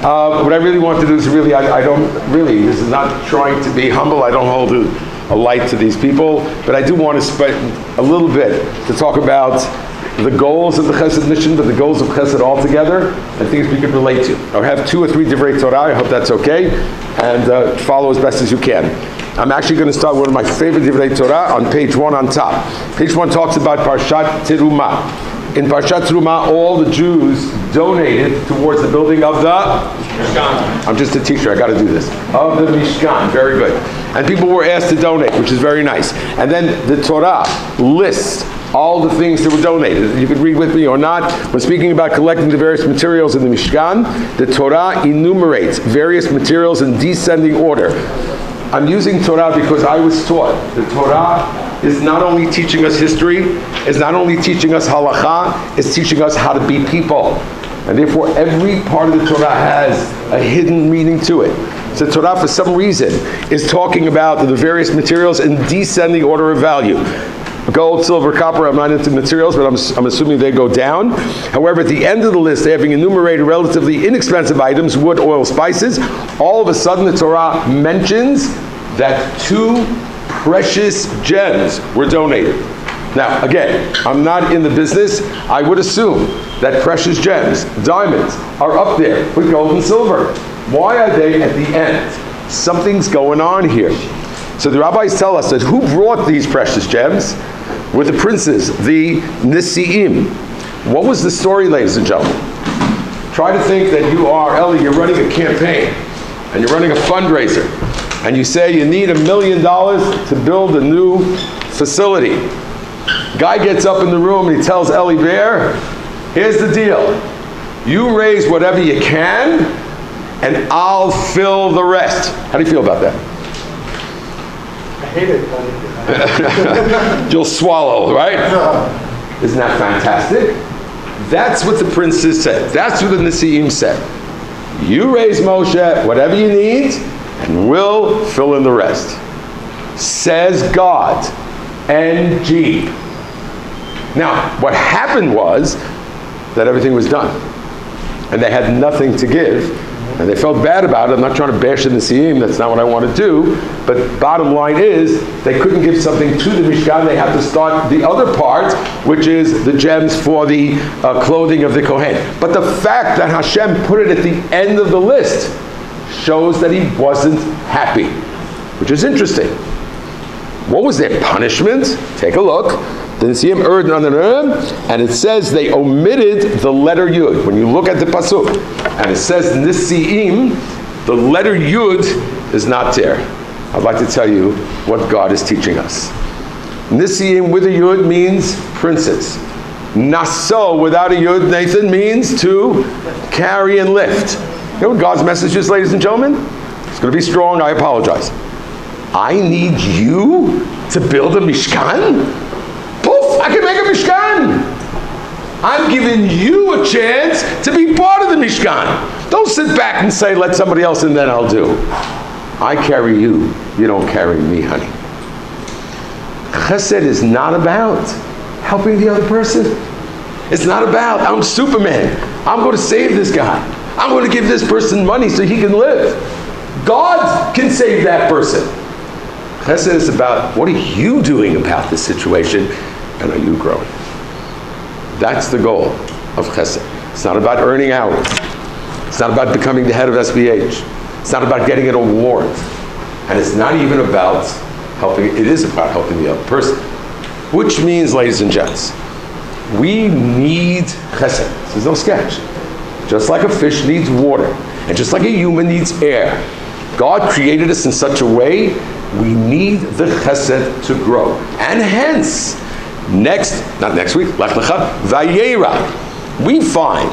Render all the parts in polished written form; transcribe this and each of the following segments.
What I really want to do is really, I don't really, this is not trying to be humble, I don't hold a light to these people, but I do want to spend a little bit to talk about the goals of the Chesed mission, but the goals of Chesed altogether, and things we can relate to. I'll have 2 or 3 divrei Torah, I hope that's okay, and follow as best as you can. I'm actually going to start one of my favorite divrei Torah on page 1 on top. Page 1 talks about Parshat Terumah. In Parshat Terumah, all the Jews donated towards the building of the Mishkan. I'm just a teacher, I got to do this. Of the Mishkan, very good. And people were asked to donate, which is very nice. And then the Torah lists all the things that were donated. You could read with me or not. When speaking about collecting the various materials in the Mishkan, the Torah enumerates various materials in descending order. I'm using Torah because I was taught the Torah is not only teaching us history, is not only teaching us halakha, it's teaching us how to be people. And therefore every part of the Torah has a hidden meaning to it. So Torah, for some reason, is talking about the various materials in descending order of value. Gold, silver, copper, I'm not into materials, but I'm assuming they go down. However, at the end of the list, having enumerated relatively inexpensive items, wood, oil, spices, all of a sudden the Torah mentions that 2 precious gems were donated. Now, again, I'm not in the business. I would assume that precious gems, diamonds, are up there with gold and silver. Why are they at the end? Something's going on here. So the rabbis tell us that who brought these precious gems were the princes, the Nisi'im. What was the story, ladies and gentlemen? Try to think that you are, Ellie, you're running a campaign, and you're running a fundraiser, and you say you need $1 million to build a new facility. Guy gets up in the room and he tells Ellie Bear, here's the deal. You raise whatever you can, and I'll fill the rest. How do you feel about that? I hate it. You'll swallow, right? Isn't that fantastic? That's what the princes said. That's what the Nisi'im said. You raise Moshe, whatever you need, and we'll fill in the rest. Says God. NG. Now, what happened was that everything was done. And they had nothing to give. And they felt bad about it. I'm not trying to bash the Nisi'im, that's not what I want to do. But bottom line is, they couldn't give something to the Mishkan, they had to start the other part, which is the gems for the clothing of the Kohen. But the fact that Hashem put it at the end of the list shows that he wasn't happy, which is interesting. What was their punishment? Take a look. The Nisi'im and it says they omitted the letter Yud. When you look at the pasuk, and it says Nisi'im, the letter Yud is not there. I'd like to tell you what God is teaching us. Nisi'im with a Yud means princes. Naso without a Yud, Nathan, means to carry and lift. You know what God's message is, ladies and gentlemen? It's going to be strong, I apologize. I need you to build a Mishkan? Poof, I can make a Mishkan. I'm giving you a chance to be part of the Mishkan. Don't sit back and say, let somebody else in, then I'll do. I carry you. You don't carry me, honey. Chesed is not about helping the other person. It's not about, I'm Superman. I'm going to save this guy. I'm going to give this person money so he can live. God can save that person. Chesed is about, what are you doing about this situation, and are you growing? That's the goal of Chesed. It's not about earning hours. It's not about becoming the head of SBH. It's not about getting an award. And it's not even about helping, it is about helping the other person. Which means, ladies and gents, we need Chesed. There's no sketch. Just like a fish needs water, and just like a human needs air, God created us in such a way we need the Chesed to grow. And hence, not next week, Lech Lecha, Vayera, we find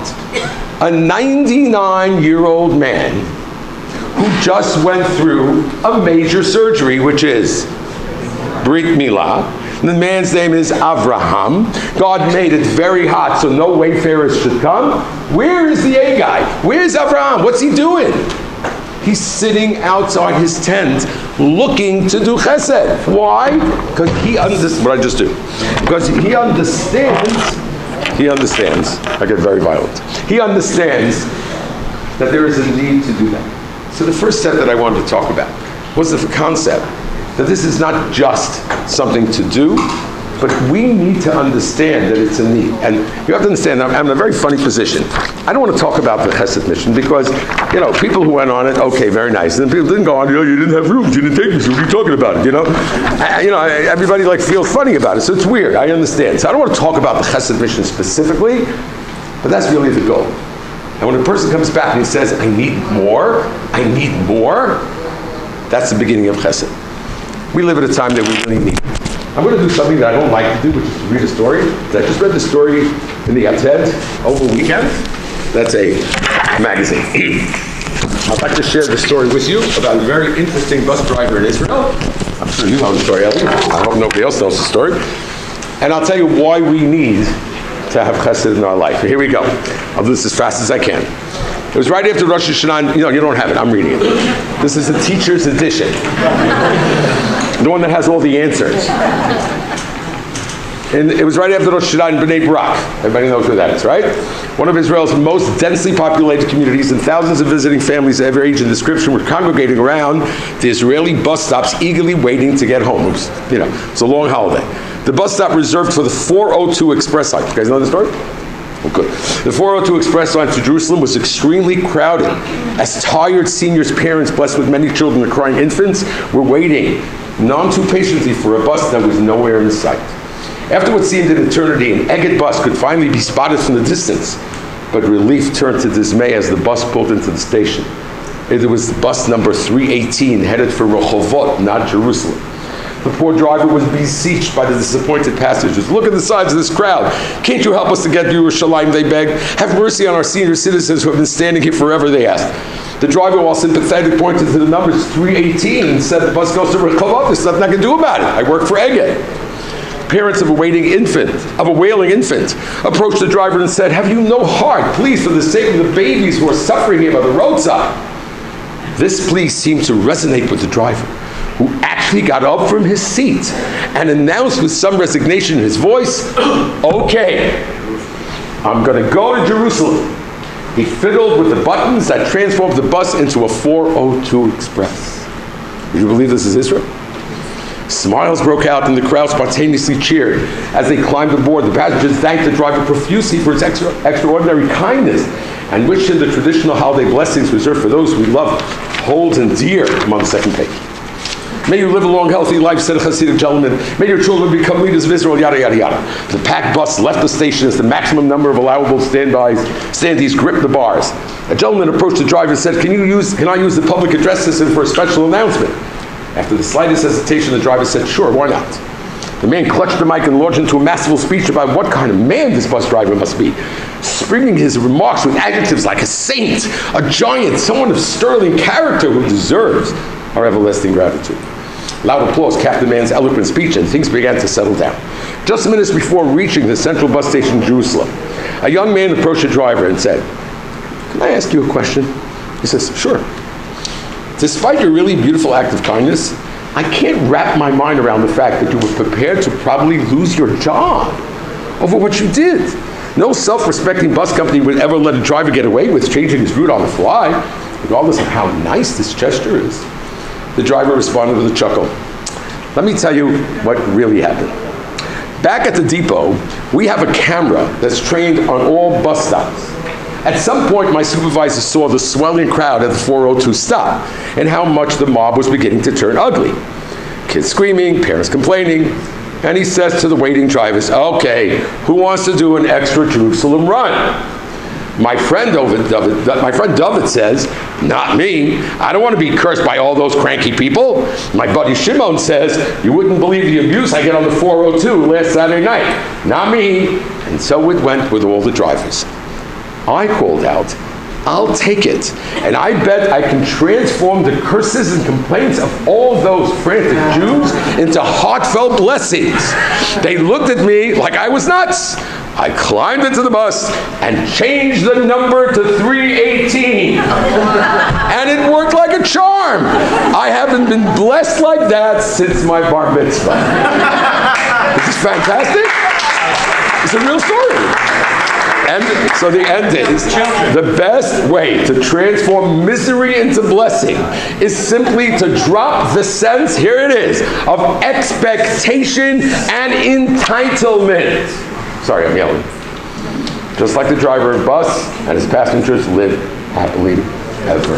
a 99-year-old man who just went through a major surgery, which is Brit Milah. The man's name is Avraham. God made it very hot so no wayfarers should come. Where is the A guy? Where's Avraham? What's he doing? He's sitting outside his tent looking to do chesed. Why? Because he understands, what I just do? Because he understands, I get very violent. He understands that there is a need to do that. So the first step that I wanted to talk about was the concept that this is not just something to do, but we need to understand that it's a need. And you have to understand, I'm in a very funny position. I don't want to talk about the Hesed mission because, people who went on it, okay, very nice. And people didn't go on, you didn't have rooms, you didn't take me, so what are you talking about it, everybody feels funny about it, so it's weird, I understand. So I don't want to talk about the Hesed mission specifically, but that's really the goal. And when a person comes back and he says, I need more, that's the beginning of Hesed. We live at a time that we really need. I'm going to do something that I don't like to do, which is to read a story. I just read the story in the Hesed over the weekend. That's a magazine. I'd like to share the story with you about a very interesting bus driver in Israel. I'm sure you know the story, Ellie. I hope nobody else knows the story. And I'll tell you why we need to have Chesed in our life. Here we go. I'll do this as fast as I can. It was right after Rosh Hashanah. You don't have it. I'm reading it. This is the teacher's edition. The one that has all the answers. And it was right after Rosh Hashanah in Bnei Brak. Everybody knows where that is, right? One of Israel's most densely populated communities, and thousands of visiting families of every age and description were congregating around the Israeli bus stops, eagerly waiting to get home. It was, it's a long holiday. The bus stop reserved for the 402 express line. You guys know the story? Oh, good. The 402 express line to Jerusalem was extremely crowded, as tired seniors' parents, blessed with many children and crying infants, were waiting, none too patiently, for a bus that was nowhere in sight. After what seemed an eternity, an Egged bus could finally be spotted from the distance, but relief turned to dismay as the bus pulled into the station. It was bus number 318, headed for Rehovot, not Jerusalem. The poor driver was beseeched by the disappointed passengers. Look at the size of this crowd. Can't you help us to get to Yerushalayim, they begged. Have mercy on our senior citizens who have been standing here forever, they asked. The driver, while sympathetic, pointed to the numbers 318 and said, the bus goes to Rehovot. There's nothing I can do about it. I work for Egged. Parents of a wailing infant, approached the driver and said, have you no heart? Please, for the sake of the babies who are suffering here by the roadside. This plea seemed to resonate with the driver, who actually got up from his seat and announced with some resignation in his voice, okay, I'm going to go to Jerusalem. He fiddled with the buttons that transformed the bus into a 402 express. Would you believe this is Israel? Smiles broke out and the crowd spontaneously cheered. As they climbed aboard, the passengers thanked the driver profusely for his extraordinary kindness and wished him the traditional holiday blessings reserved for those we love, hold and dear. I'm on the second page. May you live a long, healthy life, said a Hasidic gentleman. May your children become leaders of Israel, yada, yada, yada. The packed bus left the station as the maximum number of allowable standees gripped the bars. A gentleman approached the driver and said, can I use the public address system for a special announcement? After the slightest hesitation, the driver said, sure, why not? The man clutched the mic and launched into a masterful speech about what kind of man this bus driver must be, springing his remarks with adjectives like a saint, a giant, someone of sterling character who deserves our everlasting gratitude. Loud applause capped the man's eloquent speech, and things began to settle down. Just minutes before reaching the central bus station in Jerusalem, a young man approached the driver and said, can I ask you a question? He says, sure. Despite your really beautiful act of kindness, I can't wrap my mind around the fact that you were prepared to probably lose your job over what you did. No self-respecting bus company would ever let a driver get away with changing his route on the fly, regardless of how nice this gesture is. The driver responded with a chuckle. Let me tell you what really happened. Back at the depot, we have a camera that's trained on all bus stops. At some point, my supervisor saw the swelling crowd at the 402 stop and how much the mob was beginning to turn ugly. Kids screaming, parents complaining, and he says to the waiting drivers, okay, who wants to do an extra Jerusalem run? My friend David says, not me. I don't want to be cursed by all those cranky people. My buddy Shimon says, you wouldn't believe the abuse I get on the 402 last Saturday night. Not me. And so it went with all the drivers. I called out, I'll take it. And I bet I can transform the curses and complaints of all those frantic Jews into heartfelt blessings. They looked at me like I was nuts. I climbed into the bus and changed the number to 318. And it worked like a charm. I haven't been blessed like that since my bar mitzvah. This is fantastic. It's a real story. the end is, the best way to transform misery into blessing is simply to drop the sense, here it is, of expectation and entitlement. Sorry, I'm yelling. Just like the driver of the bus and his passengers live happily ever.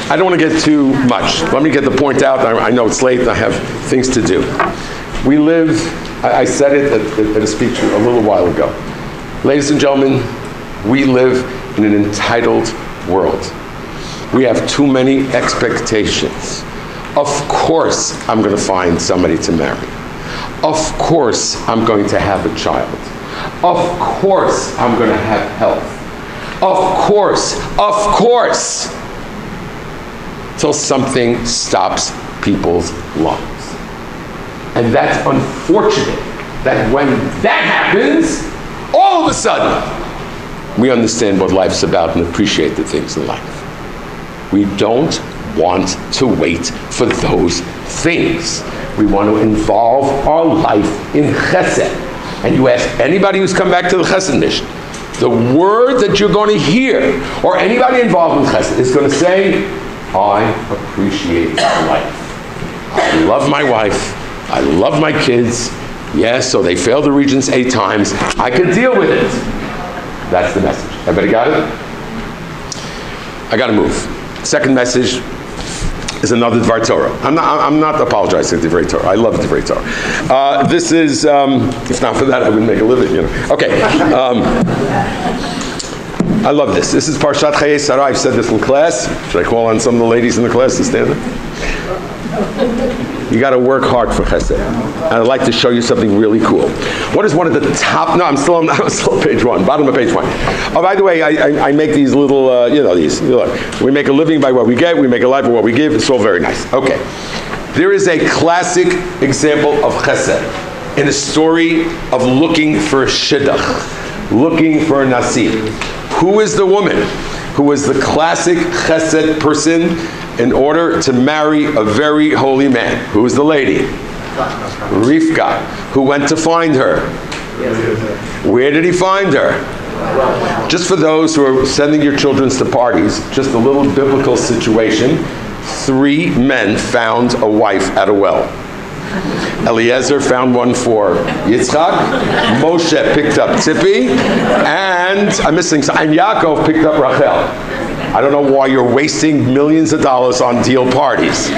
I don't want to get too much. Let me get the point out. I know it's late and I have things to do. We live, I said it at a speech a little while ago. Ladies and gentlemen, we live in an entitled world. We have too many expectations. Of course I'm going to find somebody to marry. Of course I'm going to have a child. Of course I'm going to have health. Of course. Till something stops people's lungs. And that's unfortunate that when that happens, all of a sudden, we understand what life's about and appreciate the things in life. We don't want to wait for those things. We want to involve our life in Chesed. And you ask anybody who's come back to the Chesed mission, the word that you're going to hear, or anybody involved in Chesed, is going to say, I appreciate life. I love my wife. I love my kids. Yes, so they failed the Regents 8 times. I can deal with it. That's the message. Everybody got it? I got to move. Second message is another Dvar Torah. I'm not apologizing to Dvar Torah. I love Dvar Torah. This is, if not for that, I wouldn't make a living, you know. Okay. I love this. This is Parshat Chayei Sarah. I've said this in class. Should I call on some of the ladies in the class to stand up? You got to work hard for Chesed. And I'd like to show you something really cool. What is one of the top? No, I'm still on page 1, bottom of page 1. Oh, by the way, I make these little, these. Look, we make a living by what we get. We make a life by what we give. It's all very nice. Okay. There is a classic example of Chesed in a story of looking for a shidduch, looking for a nasi. Who is the woman who was the classic Chesed person in order to marry a very holy man? Who is the lady? Rivka. Who went to find her? Where did he find her? Just for those who are sending your children to parties, just a little biblical situation. 3 men found a wife at a well. Eliezer found one for Yitzchak, Moshe picked up Tzippi, and I'm missing some, and Yaakov picked up Rachel. I don't know why you're wasting millions of dollars on deal parties.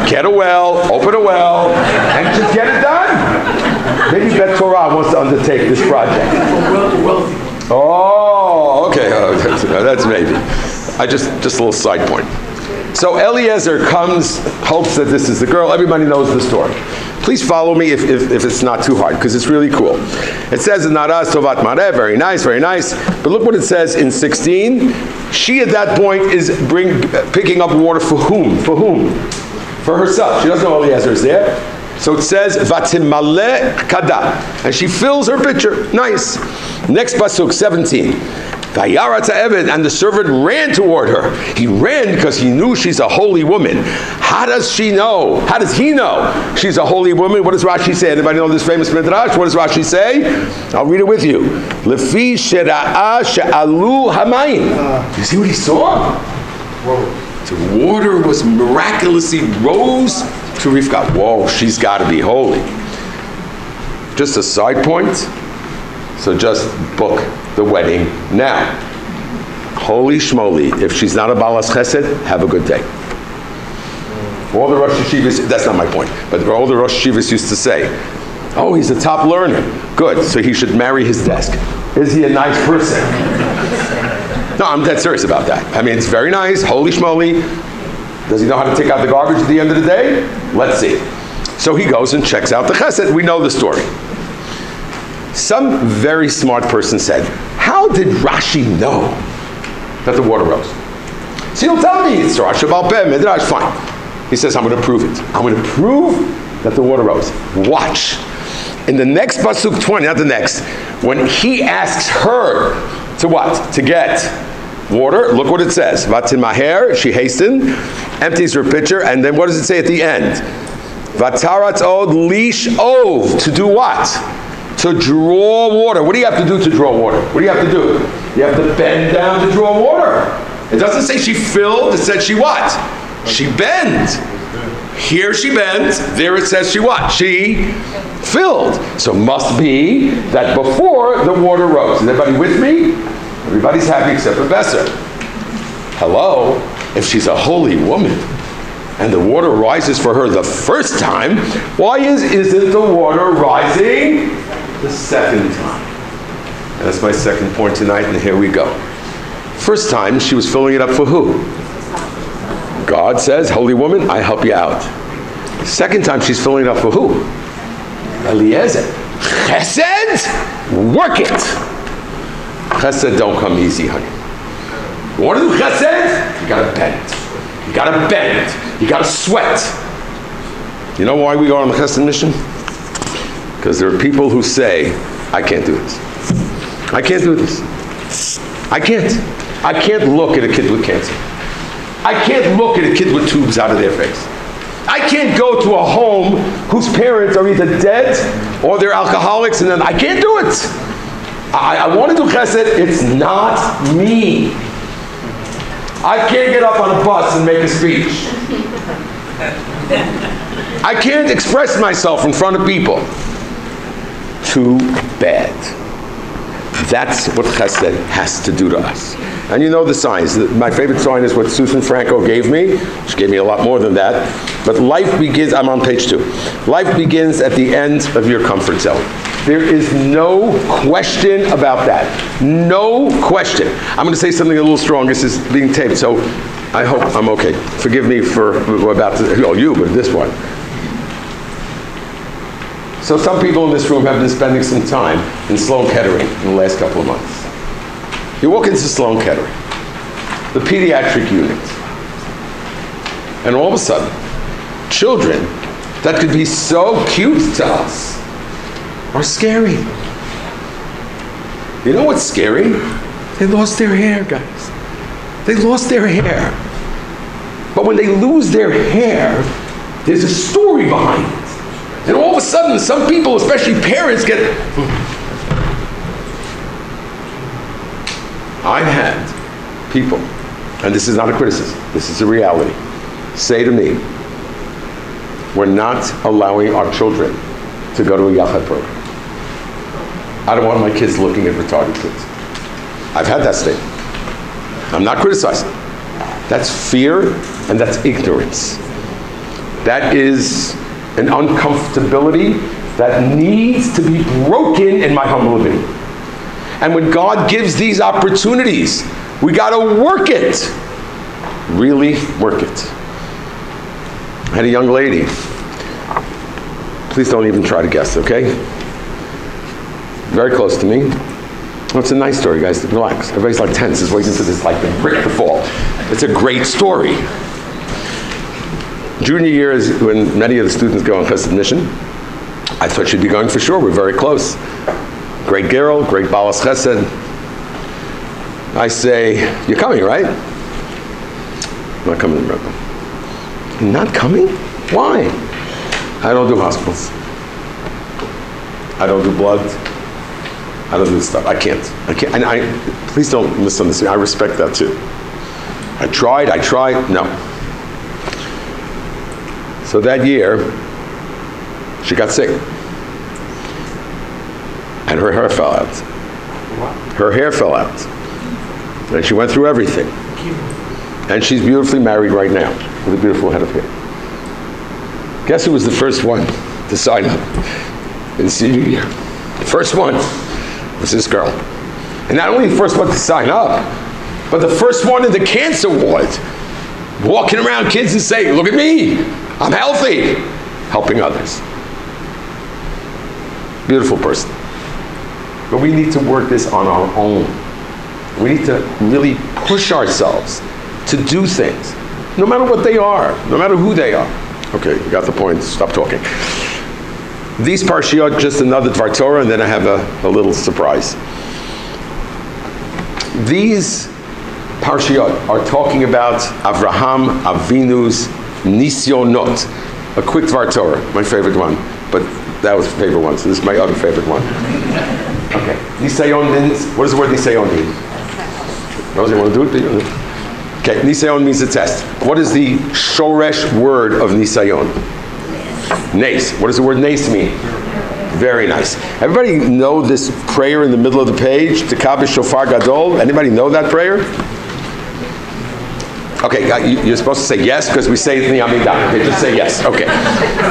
Get a well, open a well, and just get it done. Maybe Beth Torah wants to undertake this project. Oh, okay, that's maybe. Just a little side point. So Eliezer comes, hopes that this is the girl. Everybody knows the story. Please follow me if it's not too hard, because it's really cool. It says in Naraz Tovat Mareh, very nice, very nice. But look what it says in 16. She at that point is picking up water for whom? For whom? For herself. She doesn't know Eliezer is there. So it says, Vatimale kada. And she fills her pitcher. Nice. Next pasuk, 17. And the servant ran toward her. He ran because he knew she's a holy woman. How does she know? How does he know she's a holy woman? What does Rashi say? Anybody know this famous midrash? What does Rashi say? I'll read it with you. Lefi shera'a she'alu hamayim. You see what he saw? The water was miraculously rose to Rivka. Whoa, she's got to be holy. Just a side point. So just book the wedding now. Holy schmoly, if she's not a Balas Chesed, have a good day. All the Rosh Yeshivas, that's not my point, but all the Rosh Yeshivas used to say, oh, he's a top learner. Good, so he should marry his desk. Is he a nice person? No, I'm dead serious about that. I mean, it's very nice, holy schmoly. Does he know how to take out the garbage at the end of the day? Let's see. So he goes and checks out the Chesed. We know the story. Some very smart person said, how did Rashi know that the water rose? So he'll tell me, it's Rashi Baal Peh, Midrash, fine. He says, I'm going to prove it. I'm going to prove that the water rose. Watch. In the next pasuk 20, not the next, when he asks her to what? To get water, look what it says. Vatimaher, she hastened, empties her pitcher, and then what does it say at the end? Vatarat od lish ov, to do what? to draw water. What do you have to do to draw water? What do you have to do? You have to bend down to draw water. It doesn't say she filled, it said she what? She bent. Here she bends, there it says she what? She filled. So must be that before the water rose. Is everybody with me? Everybody's happy except for Besser. Hello? If she's a holy woman and the water rises for her the first time, why isn't the water rising the second time? And that's my second point tonight, and here we go. First time, she was filling it up for who? God says, holy woman, I help you out. Second time, she's filling it up for who? Eliezer. Chesed, work it. Chesed don't come easy, honey. You want to do chesed? You gotta bend. You gotta bend. You gotta sweat. You know why we are on the chesed mission? Because there are people who say, I can't do this. I can't do this. I can't. I can't look at a kid with cancer. I can't look at a kid with tubes out of their face. I can't go to a home whose parents are either dead or they're alcoholics, and then I can't do it. I want to do chesed. It's not me. I can't get up on a bus and make a speech. I can't express myself in front of people. Too bad. That's what chesed has to do to us. And you know the signs. My favorite sign is what Susan Franco gave me. She gave me a lot more than that. But life begins, I'm on page 2. Life begins at the end of your comfort zone. There is no question about that. No question. I'm going to say something a little strong. This is being taped, so I hope I'm okay. Forgive me for about to, oh, you, but this one. So some people in this room have been spending some time in Sloan Kettering in the last couple of months. You walk into Sloan Kettering, the pediatric unit, and all of a sudden, children that could be so cute to us are scary. You know what's scary? They lost their hair, guys. They lost their hair. But when they lose their hair, there's a story behind it. And all of a sudden, some people, especially parents, get... I've had people, and this is not a criticism, this is a reality, say to me, we're not allowing our children to go to a Yachad program. I don't want my kids looking at retarded kids. I've had that statement. I'm not criticizing. That's fear and that's ignorance. That is an uncomfortability that needs to be broken, in my humble opinion. And when God gives these opportunities, we got to work it. Really work it. I had a young lady. Please don't even try to guess, okay? Very close to me. Oh, it's a nice story, guys. Relax. Everybody's like tense, is waiting for this like the brick to fall. It's a great story. Junior year is when many of the students go on Chesed mission. I thought she'd be going for sure. We're very close. Great girl, great Balas Chesed. I say, you're coming, right? I'm not coming, Rebbe. You're not coming? Why? I don't do hospitals. I don't do blood. I don't do this stuff. I can't. And please don't misunderstand. I respect that too. I tried, no. So that year, she got sick. And her hair fell out. Her hair fell out. And she went through everything. And she's beautifully married right now with a beautiful head of hair. Guess who was the first one to sign up in senior year? The first one was this girl. And not only the first one to sign up, but the first one in the cancer ward, walking around kids and saying, look at me, I'm healthy, helping others. Beautiful person. But we need to work this on our own. We need to really push ourselves to do things, no matter what they are, no matter who they are. Okay, you got the point, stop talking. These parshiyot, just another Dvar Torah, and then I have a little surprise. These parshiyot are talking about Avraham Avinu's Nisyonot, a quick Dvar Torah, my favorite one, but That was the favorite one, so this is my other favorite one. Okay. Nisayon means, what does the word Nisayon mean? Those who want to do it? Okay, Nisayon means a test. What is the shoresh word of Nisayon? Nes. What does the word Nes mean? Very nice. Everybody know this prayer in the middle of the page? Tekabish Shofar Gadol. Anybody know that prayer? Okay, you're supposed to say yes because we say it in the Amidah. Okay, just say yes. Okay.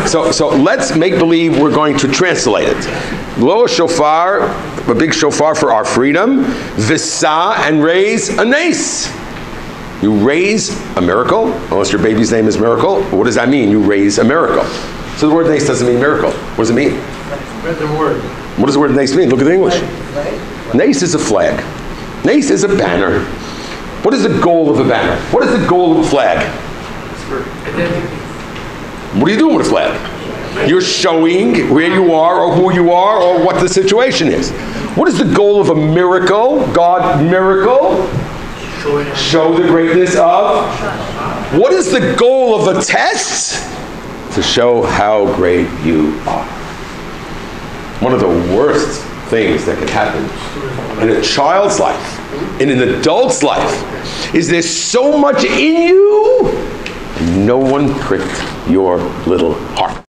So let's make believe we're going to translate it. Blow a shofar, a big shofar for our freedom. Visa, and raise a nes. You raise a miracle, unless your baby's name is Miracle. What does that mean? You raise a miracle. So the word nes doesn't mean miracle. What does it mean? What does the word nes mean? Look at the English. Nes is a flag. Nes is a banner. What is the goal of a banner? What is the goal of a flag? What are you doing with a flag? You're showing where you are or who you are or what the situation is. What is the goal of a miracle? God miracle? Show the greatness of. What is the goal of a test? To show how great you are. One of the worst things that can happen in a child's life, in an adult's life, is there's so much in you, and no one pricked your little heart.